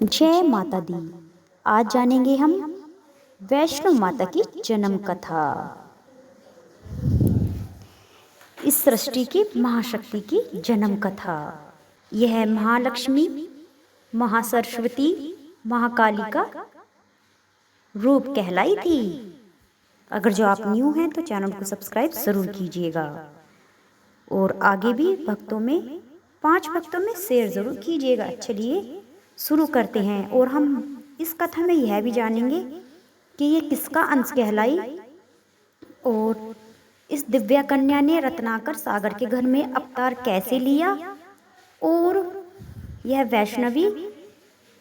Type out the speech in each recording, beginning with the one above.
जय माता दी। आज जानेंगे हम वैष्णो माता की जन्म कथा। इस सृष्टि की महाशक्ति की जन्म कथा। यह महालक्ष्मी, महासरस्वती, महाकाली का रूप कहलाई थी। अगर जो आप न्यू हैं तो चैनल को सब्सक्राइब जरूर कीजिएगा और आगे भी भक्तों में 5 भक्तों में शेयर जरूर कीजिएगा। चलिए शुरू करते हैं। और हम इस कथा में यह भी जानेंगे कि ये किसका अंश कहलाई और इस दिव्या कन्या ने रत्नाकर सागर के घर में अवतार कैसे लिया और यह वैष्णवी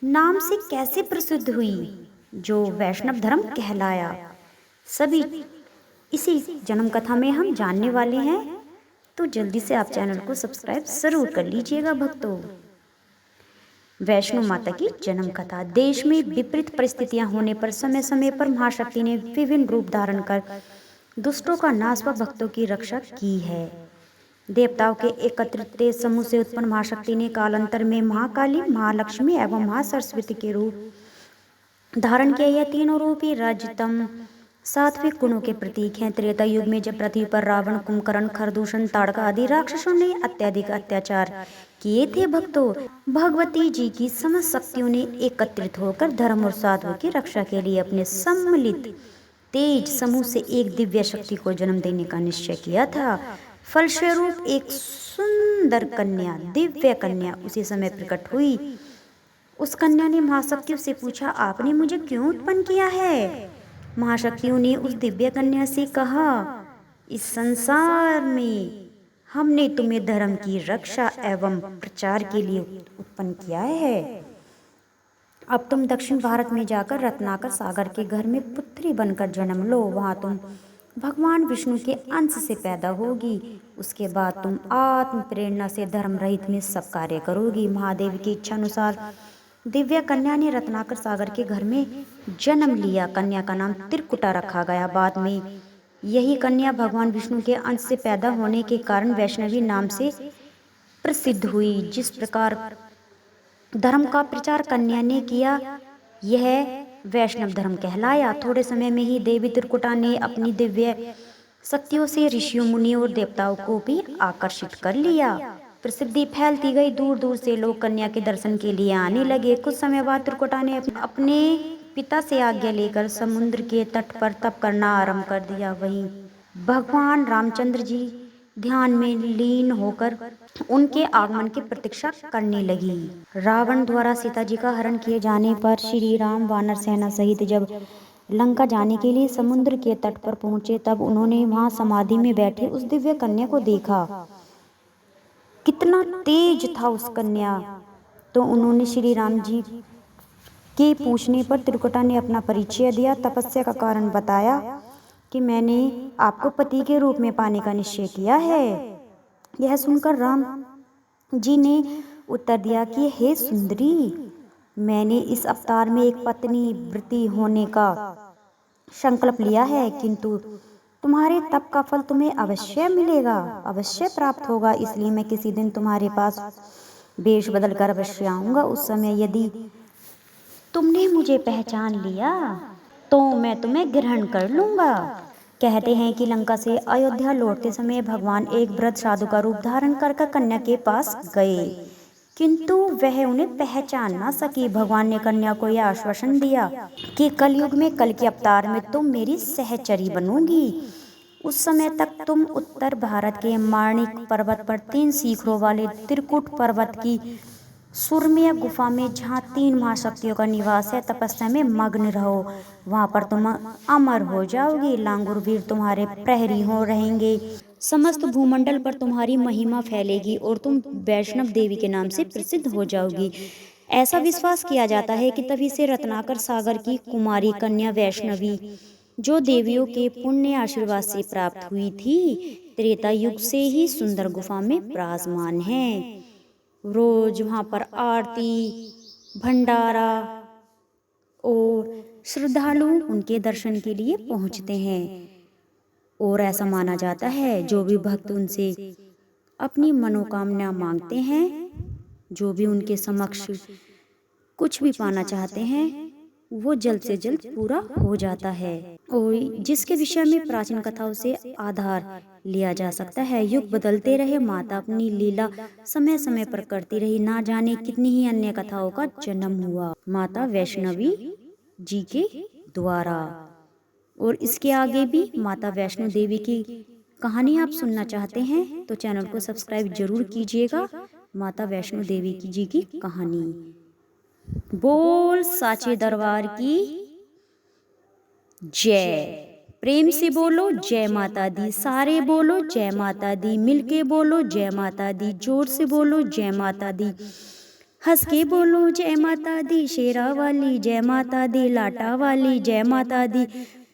नाम से कैसे प्रसिद्ध हुई, जो वैष्णव धर्म कहलाया। सभी इसी जन्म कथा में हम जानने वाले हैं, तो जल्दी से आप चैनल को सब्सक्राइब जरूर कर लीजिएगा भक्तों। वैष्णो माता की जन्म कथा। देश में विपरीत परिस्थितियां होने पर समय समय पर महाशक्ति ने विभिन्न रूप धारण कर दुष्टों का नाश व भक्तों की रक्षा की है। देवताओं के एकत्रित समूह से उत्पन्न महाशक्ति ने कालांतर में महाकाली, महालक्ष्मी एवं महासरस्वती के रूप धारण किया। यह तीनों रूप ही राज्यतम सात्विक गुणों के प्रतीक हैं। त्रेता युग में जब पृथ्वी पर रावण, कुंभकर्ण, खरदूषण, ताड़का आदि राक्षसों ने अत्यधिक अत्याचार किए थे, भक्तों भगवती जी की समस्त शक्तियों ने एकत्रित होकर धर्म और साधु की रक्षा के लिए अपने सम्मिलित तेज समूह से एक दिव्य शक्ति को जन्म देने का निश्चय किया था। फलस्वरूप एक सुंदर कन्या, दिव्य कन्या उसी समय प्रकट हुई। उस कन्या ने महाशक्तियों से पूछा, आपने मुझे क्यों उत्पन्न किया है? महाशक्तियों ने उस दिव्य कन्या से कहा, इस संसार में हमने तुम्हें धर्म की रक्षा एवं प्रचार के लिए उत्पन्न किया है। अब तुम दक्षिण भारत में जाकर रत्नाकर सागर के घर में पुत्री बनकर जन्म लो। वहां तुम भगवान विष्णु के अंश से पैदा होगी। उसके बाद तुम आत्म प्रेरणा से धर्म रहित में सब कार्य करोगी। महादेव की इच्छा अनुसार दिव्य कन्या ने रत्नाकर सागर के घर में जन्म लिया। कन्या का नाम त्रिकुटा रखा गया। बाद में यही कन्या भगवान विष्णु के अंश से पैदा होने के कारण वैष्णवी नाम से प्रसिद्ध हुई। जिस प्रकार धर्म का प्रचार कन्या ने किया, यह वैष्णव धर्म कहलाया। थोड़े समय में ही देवी त्रिकुटा ने अपनी दिव्य शक्तियों से ऋषियों, मुनियों और देवताओं को भी आकर्षित कर लिया। प्रसिद्धि फैलती गई। दूर दूर से लोग कन्या के दर्शन के लिए आने लगे। कुछ समय बाद त्रिकुटा ने अपने पिता से आज्ञा लेकर समुद्र के तट पर तप करना आरंभ कर दिया। वहीं भगवान रामचंद्र जी ध्यान में लीन होकर उनके आगमन की प्रतीक्षा करने लगी। रावण द्वारा सीता जी का हरण किए जाने पर श्री राम वानर सेना सहित जब लंका जाने के लिए समुद्र के तट पर पहुंचे, तब उन्होंने वहां समाधि में बैठे उस दिव्य कन्या को देखा। कितना तेज था उस कन्या। तो उन्होंने श्री राम जी के पूछने पर त्रिकुटा ने अपना परिचय दिया, तपस्या का कारण बताया कि मैंने आपको पति के रूप में पाने का निश्चय किया है। यह सुनकर राम जी ने उत्तर दिया कि हे सुंदरी, मैंने इस अवतार में एक पत्नी व्रती होने का संकल्प लिया है, किंतु तुम्हारे तप का फल तुम्हें अवश्य मिलेगा, अवश्य प्राप्त होगा। इसलिए मैं किसी दिन तुम्हारे पास वेश बदल कर अवश्य आऊंगा। उस समय यदि तुमने मुझे पहचान लिया तो मैं तुम्हें ग्रहण कर लूंगा। कहते हैं कि लंका से अयोध्या लौटते समय भगवान एक वृद्ध साधु का रूप धारण कर कन्या के पास गए, किंतु वह उन्हें पहचान ना सकी। भगवान ने कन्या को यह आश्वासन दिया कि कलयुग में कल के अवतार में तुम मेरी सहचरी बनोगी। उस समय तक तुम उत्तर भारत के माणिक पर्वत पर 3 शिखरों वाले त्रिकुट पर्वत की सुरम्य गुफा में, जहाँ 3 महाशक्तियों का निवास है, तपस्या में मग्न रहो। वहां पर तुम अमर हो जाओगी। लांगुर वीर तुम्हारे प्रहरी हो रहेंगे। समस्त भूमंडल पर तुम्हारी महिमा फैलेगी और तुम वैष्णव देवी के नाम से प्रसिद्ध हो जाओगी। ऐसा विश्वास किया जाता है कि तभी से रत्नाकर सागर की कुमारी कन्या वैष्णवी, जो देवियों के पुण्य आशीर्वाद से प्राप्त हुई थी, त्रेता युग से ही सुंदर गुफा में विराजमान है। रोज वहां पर आरती, भंडारा और श्रद्धालु उनके दर्शन के लिए पहुंचते हैं। और ऐसा माना जाता है, जो भी भक्त उनसे अपनी मनोकामना मांगते हैं, जो भी उनके समक्ष कुछ भी पाना चाहते हैं वो जल्द से जल्द पूरा हो जाता है, और जिसके विषय में प्राचीन कथाओं से आधार लिया जा सकता है। युग बदलते रहे, माता अपनी लीला समय समय पर करती रही, ना जाने कितनी ही अन्य कथाओं का जन्म हुआ माता वैष्णवी जी के द्वारा। और इसके आगे भी माता वैष्णो देवी की कहानी आप सुनना चाहते हैं तो चैनल को सब्सक्राइब जरूर कीजिएगा। माता वैष्णो देवी जी की कहानी। बोल साचे दरबार की जय। प्रेम से बोलो जय माता दी, सारे बोलो जय माता दी, मिलके बोलो जय माता दी, जोर से बोलो जय माता दी, हंस के बोलो जय माता दी, शेरा वाली जय माता दी, लाटा वाली जय माता दी,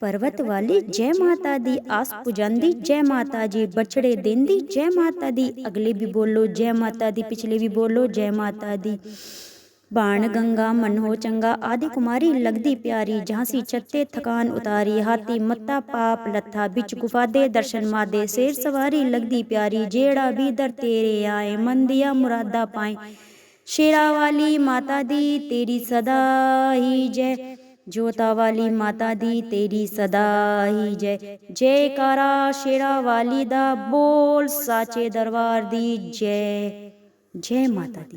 पर्वत वाली जय माता दी, आस पुजंदी जय माता जी, बछड़े देंदी जय माता दी, अगले भी बोलो जय माता दी, पिछले भी बोलो जय माता दी। बाण गंगा मन हो चंगा, आदि कुमारी लगदी प्यारी, झांसी छत्ते थकान उतारी, हाथी मत्ता पाप लथा, बिच गुफा दे दर्शन मादे, शेर सवारी लगदी प्यारी, जेड़ा भी दर तेरे आए, मन दिया मुरादा पाए, शेरा वाली माता दी तेरी सदा ही जय, जोता वाली माता दी तेरी सदा ही जय, जयकारा शेरा वाली दा, बोल साचे दरबार दी जय। जय माता दी।